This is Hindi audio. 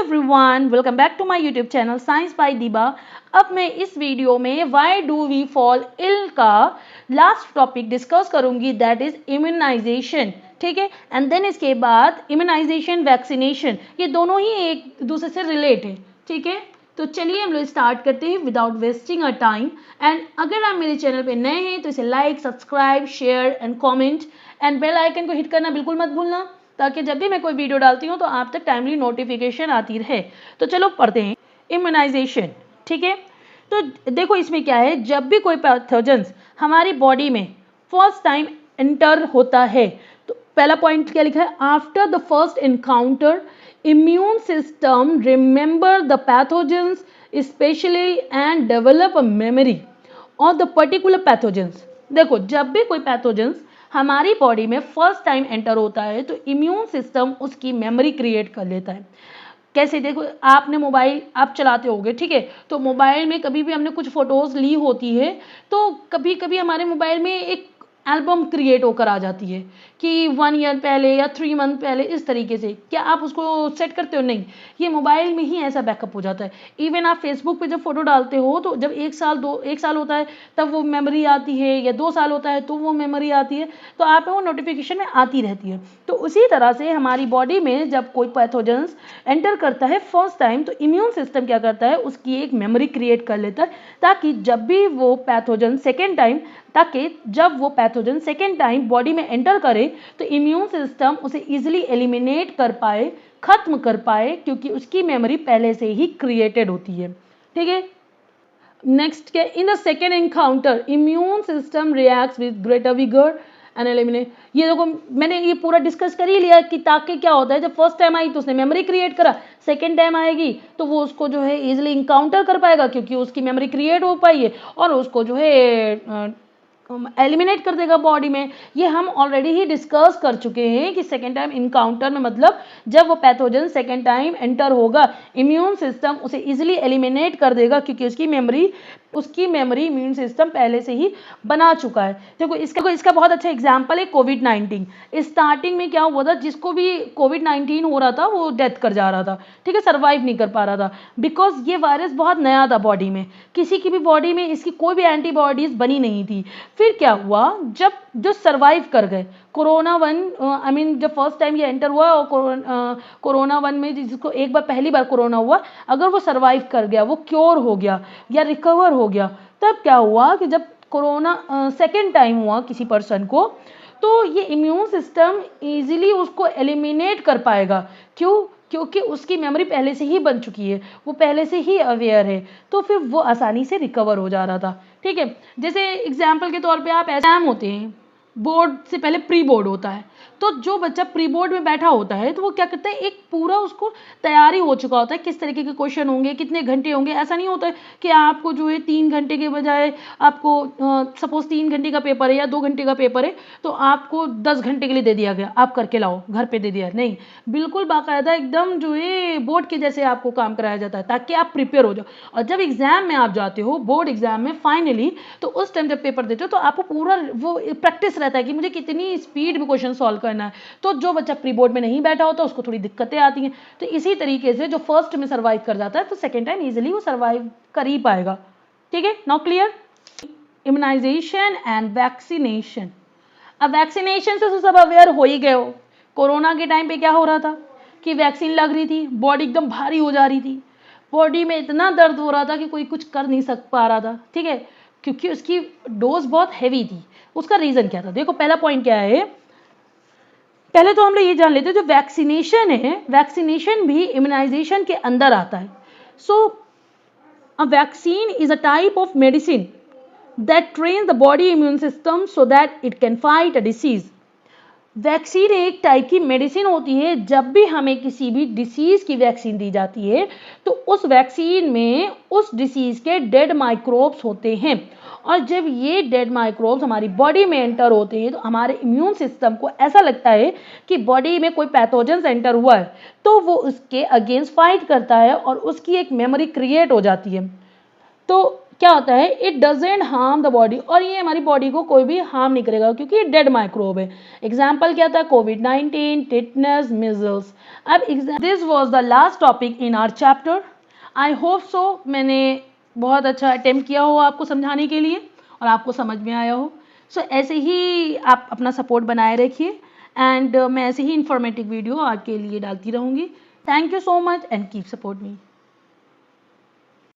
Everyone, welcome back to my YouTube channel science by Deeba. अब मैं इस वीडियो में why do we fall ill का लास्ट टॉपिक डिस्कस करूंगी, दैट इज इम्यूनाइजेशन। ठीक है, एंड देन इसके बाद इम्यूनाइजेशन, वैक्सीनेशन, ये दोनों ही एक दूसरे से रिलेट है। ठीक है, तो चलिए हम लोग स्टार्ट करते हैं without wasting a time. And अगर आप मेरे चैनल पे नए हैं तो इसे like, subscribe, share and comment and bell icon को हिट करना बिल्कुल मत भूलना, ताकि जब भी मैं कोई वीडियो डालती हूँ तो आप तक टाइमली नोटिफिकेशन आती रहे। तो चलो पढ़ते हैं इम्यूनाइजेशन। ठीक है, तो देखो इसमें क्या है, जब भी कोई पैथोजेंस हमारी बॉडी में फर्स्ट टाइम एंटर होता है, तो पहला पॉइंट क्या लिखा है, after the first encounter immune system remember the pathogens specially and develop a memory of the particular pathogens. देखो जब भी कोई पैथोजेंस हमारी बॉडी में फर्स्ट टाइम एंटर होता है तो इम्यून सिस्टम उसकी मेमोरी क्रिएट कर लेता है। कैसे, देखो आपने मोबाइल आप चलाते होगे, ठीक है, तो मोबाइल में कभी भी हमने कुछ फोटोज ली होती है, तो कभी कभी हमारे मोबाइल में एक एल्बम क्रिएट होकर आ जाती है कि 1 ईयर पहले या 3 मंथ पहले, इस तरीके से। क्या आप उसको सेट करते हो? नहीं, ये मोबाइल में ही ऐसा बैकअप हो जाता है। इवन आप फेसबुक पे जब फोटो डालते हो तो जब 1 साल होता है तब वो मेमोरी आती है, या 2 साल होता है तो वो मेमोरी आती है, तो आप वो नोटिफिकेशन में आती रहती है। तो उसी तरह से हमारी बॉडी में जब कोई पैथोजेंस एंटर करता है फर्स्ट टाइम, तो इम्यून सिस्टम क्या करता है, उसकी एक मेमोरी क्रिएट कर लेता है, ताकि जब भी वो पैथोजन सेकेंड टाइम बॉडी में एंटर करे तो इम्यून सिस्टम उसे इजीली एलिमिनेट कर पाए, खत्म कर पाए, क्योंकि उसकी मेमोरी पहले से ही क्रिएटेड होती है। ठीक है, नेक्स्ट क्या, in the second encounter immune system reacts with greater vigour and eliminate. ये देखो मैंने ये पूरा डिस्कस कर ही लिया कि ताकि क्या होता है, जब फर्स्ट टाइम आई तो उसने मेमोरी क्रिएट करा, सेकेंड टाइम आएगी तो वो उसको जो है इजीली इनकाउंटर कर पाएगा, क्योंकि उसकी मेमोरी क्रिएट हो पाई है, और उसको जो है एलिमिनेट कर देगा बॉडी में। ये हम ऑलरेडी ही डिस्कस कर चुके हैं कि सेकेंड टाइम इनकाउंटर में मतलब जब वो पैथोजन सेकेंड टाइम एंटर होगा, इम्यून सिस्टम उसे इजीली एलिमिनेट कर देगा, क्योंकि उसकी मेमोरी इम्यून सिस्टम पहले से ही बना चुका है। देखो इसका बहुत अच्छा एग्जांपल है कोविड-19। स्टार्टिंग में क्या हुआ था, जिसको भी कोविड-19 हो रहा था वो डेथ कर जा रहा था, ठीक है, सर्वाइव नहीं कर पा रहा था, बिकॉज ये वायरस बहुत नया था बॉडी में, किसी की भी बॉडी में इसकी कोई भी एंटीबॉडीज बनी नहीं थी। फिर क्या हुआ, जब जो सर्वाइव कर गए कोरोना 1, जब फर्स्ट टाइम ये एंटर हुआ और कोरोना 1 में जिसको एक बार पहली बार कोरोना हुआ, अगर वो सर्वाइव कर गया, वो क्योर हो गया या रिकवर हो गया, तब क्या हुआ कि जब कोरोना सेकेंड टाइम हुआ किसी पर्सन को, तो ये इम्यून सिस्टम इजीली उसको एलिमिनेट कर पाएगा। क्यों? क्योंकि उसकी मेमोरी पहले से ही बन चुकी है, वो पहले से ही अवेयर है, तो फिर वो आसानी से रिकवर हो जा रहा था। ठीक है, जैसे एग्जाम्पल के तौर पे आप एग्जाम होते हैं, बोर्ड से पहले प्री बोर्ड होता है, तो जो बच्चा प्री बोर्ड में बैठा होता है तो वो क्या करता है, एक पूरा उसको तैयारी हो चुका होता है, किस तरीके के क्वेश्चन होंगे, कितने घंटे होंगे। ऐसा नहीं होता है कि आपको जो है 3 घंटे के बजाय आपको सपोज 3 घंटे का पेपर है या 2 घंटे का पेपर है, तो आपको 10 घंटे के लिए दे दिया गया, आप करके लाओ, घर पे दे दिया। नहीं, बिल्कुल बाकायदा एकदम जो है बोर्ड के जैसे आपको काम कराया जाता है, ताकि आप प्रिपेयर हो जाओ। और जब एग्जाम में आप जाते हो, बोर्ड एग्जाम में फाइनली, तो उस टाइम जब पेपर देते हो तो आपको पूरा वो प्रैक्टिस रहता है कि मुझे कितनी स्पीड में क्वेश्चन सॉल्व करना है। तो जो बच्चा प्री बोर्ड में नहीं बैठा होता उसको थोड़ी दिक्कतें आती हैं। तो इसी तरीके से जो फर्स्ट में सर्वाइव कर जाता है तो सेकेंड टाइम इजीली वो सर्वाइव कर ही पाएगा। ठीक है, now clear. Immunization and vaccination. अब वैक्सीनेशन से तो सब अवेयर हो ही गए हो। कोरोना के टाइम पे क्या हो रहा था कि वैक्सीन लग रही थी, बॉडी एकदम भारी हो जा रही थी, बॉडी में इतना दर्द हो रहा था कि कोई कुछ कर नहीं पा रहा था। ठीक है, क्योंकि उसकी डोज बहुत हैवी थी। उसका रीजन क्या था, देखो पहला पॉइंट क्या है, पहले तो हम लोग ये जान लेते हैं, जो वैक्सीनेशन है, वैक्सीनेशन भी इम्यूनाइजेशन के अंदर आता है। So a vaccine is a type of medicine that trains the body immune system so that it can fight a disease. Vaccine एक टाइप की मेडिसिन होती है। जब भी हमें किसी भी डिसीज की वैक्सीन दी जाती है तो उस वैक्सीन में उस डिसीज के डेड माइक्रोब्स होते हैं, और जब ये डेड माइक्रोब्स हमारी बॉडी में एंटर होते हैं तो हमारे इम्यून सिस्टम को ऐसा लगता है कि बॉडी में कोई पैथोजन एंटर हुआ है, तो वो उसके अगेंस्ट फाइट करता है और उसकी एक मेमोरी क्रिएट हो जाती है। तो क्या होता है, it doesn't harm the body, और ये हमारी बॉडी को कोई भी हार्म नहीं करेगा, क्योंकि ये डेड माइक्रोब है। एग्जाम्पल क्या था, कोविड-19, टिटनेस, मिजल्स। अब this was the last topic in our chapter. I hope so मैंने बहुत अच्छा अटेम्प्ट किया हो आपको समझाने के लिए और आपको समझ में आया हो। सो ऐसे ही आप अपना सपोर्ट बनाए रखिए एंड मैं ऐसे ही इंफॉर्मेटिव वीडियो आपके लिए डालती रहूँगी। Thank you so much and keep support me.